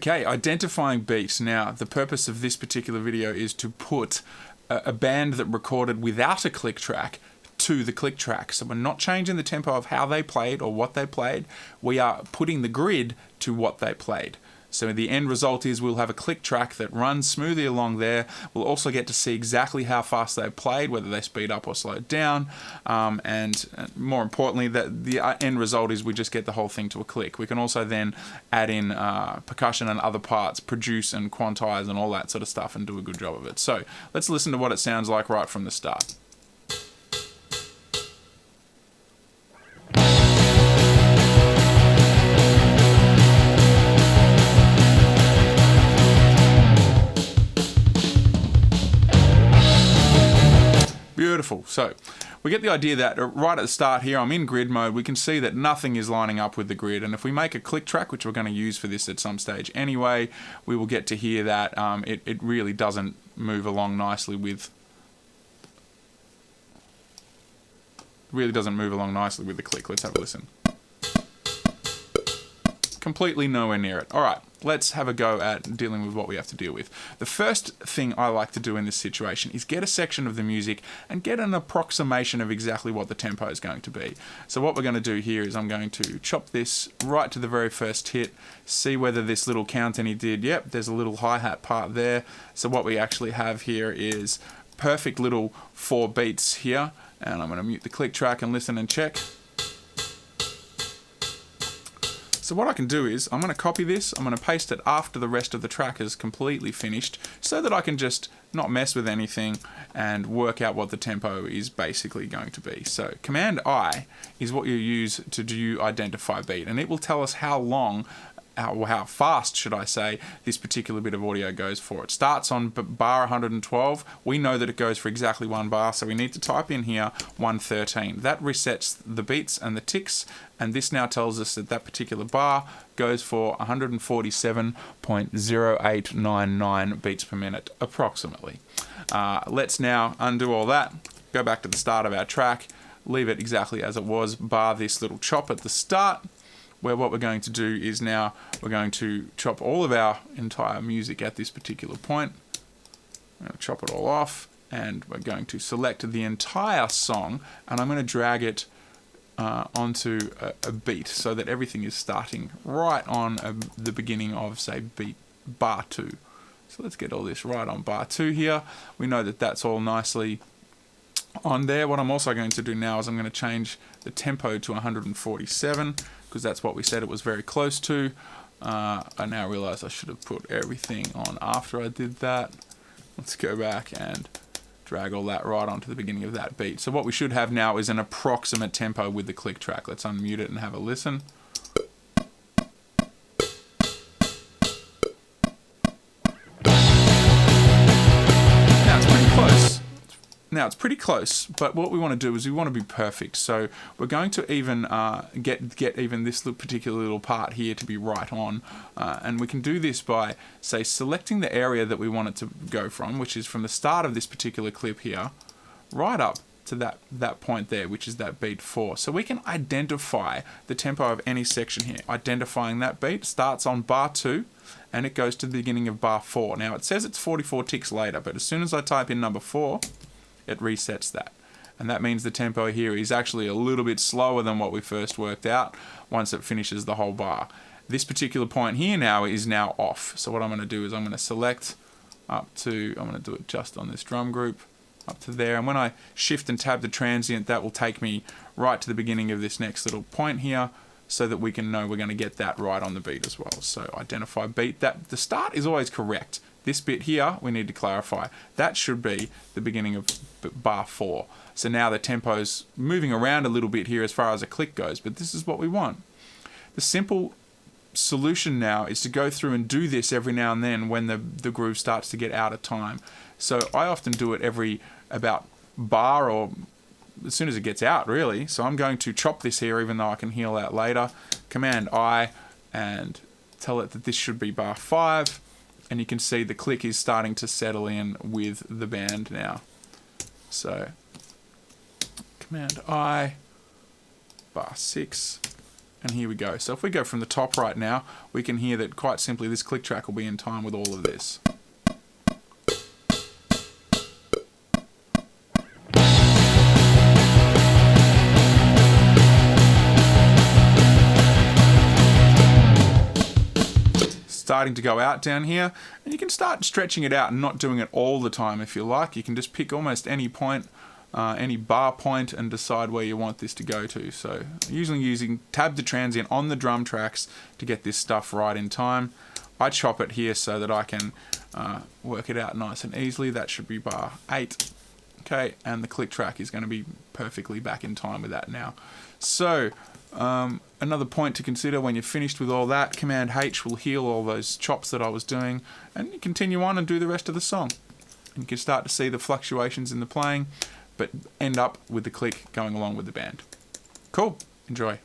Okay, identifying beats. Now, the purpose of this particular video is to put a band that recorded without a click track to the click track. So we're not changing the tempo of how they played or what they played. We are putting the grid to what they played. So the end result is we'll have a click track that runs smoothly along there. We'll also get to see exactly how fast they played, whether they speed up or slow down. And more importantly, that the end result is we just get the whole thing to a click. We can also then add in percussion and other parts, produce and quantize and all that sort of stuff and do a good job of it. So let's listen to what it sounds like right from the start. Beautiful. So we get the idea that right at the start here, I'm in grid mode. We can see that nothing is lining up with the grid. And if we make a click track, which we're going to use for this at some stage anyway, we will get to hear that it really doesn't move along nicely with the click. Let's have a listen. Completely nowhere near it. All right, let's have a go at dealing with what we have to deal with. The first thing I like to do in this situation is get a section of the music and get an approximation of exactly what the tempo is going to be. So what we're going to do here is I'm going to chop this right to the very first hit, see whether this little count any did. Yep, there's a little hi-hat part there. So what we actually have here is perfect little 4 beats here. And I'm going to mute the click track and listen and check. So what I can do is, I'm going to copy this, I'm going to paste it after the rest of the track is completely finished, so that I can just not mess with anything and work out what the tempo is basically going to be. So Command I is what you use to do identify beat, and it will tell us how long, how fast, should I say, this particular bit of audio goes for. It starts on bar 112. We know that it goes for exactly 1 bar, so we need to type in here 113. That resets the beats and the ticks, and this now tells us that that particular bar goes for 147.0899 beats per minute, approximately. Let's now undo all that, go back to the start of our track, leave it exactly as it was, bar this little chop at the start, where what we're going to do is now we're going to chop all of our entire music at this particular point. I'm going to chop it all off, and we're going to select the entire song, and I'm going to drag it onto a beat so that everything is starting right on the beginning of, say, beat bar 2. So let's get all this right on bar 2 here. We know that that's all nicely on there. What I'm also going to do now is I'm going to change the tempo to 147, because that's what we said it was very close to. I now realize I should have put everything on after I did that. Let's go back and drag all that right onto the beginning of that beat. So what we should have now is an approximate tempo with the click track. Let's unmute it and have a listen. Now it's pretty close, but what we want to do is we want to be perfect. So we're going to even get even this particular little part here to be right on, and we can do this by, say, selecting the area that we want it to go from, which is from the start of this particular clip here, right up to that point there, which is that beat 4. So we can identify the tempo of any section here. Identifying that beat starts on bar 2, and it goes to the beginning of bar 4. Now it says it's 44 ticks later, but as soon as I type in number 4, it resets that. And that means the tempo here is actually a little bit slower than what we first worked out once it finishes the whole bar. This particular point here now is now off. So what I'm going to do is I'm going to select up to, I'm going to do it just on this drum group, up to there. And when I shift and tab the transient, that will take me right to the beginning of this next little point here, so that we can know we're going to get that right on the beat as well. So identify beat. That the start is always correct. This bit here, we need to clarify. That should be the beginning of bar 4. So now the tempo's moving around a little bit here as far as a click goes, but this is what we want. The simple solution now is to go through and do this every now and then when the groove starts to get out of time. So I often do it every about bar, or as soon as it gets out, really. So I'm going to chop this here, even though I can heal that later. Command I, and tell it that this should be bar 5. And you can see the click is starting to settle in with the band now. So Command I, bar 6, And here we go. So if we go from the top right now, we can hear that quite simply this click track will be in time with all of this. Starting to go out down here, and you can start stretching it out and not doing it all the time if you like. You can just pick almost any point, any bar point, and decide where you want this to go to. So usually using tab to transient on the drum tracks to get this stuff right in time. I chop it here so that I can work it out nice and easily. That should be bar 8. Okay, and the click track is going to be perfectly back in time with that now. So another point to consider when you're finished with all that, Command H will heal all those chops that I was doing, and you continue on and do the rest of the song. And you can start to see the fluctuations in the playing, but end up with the click going along with the band. Cool. Enjoy.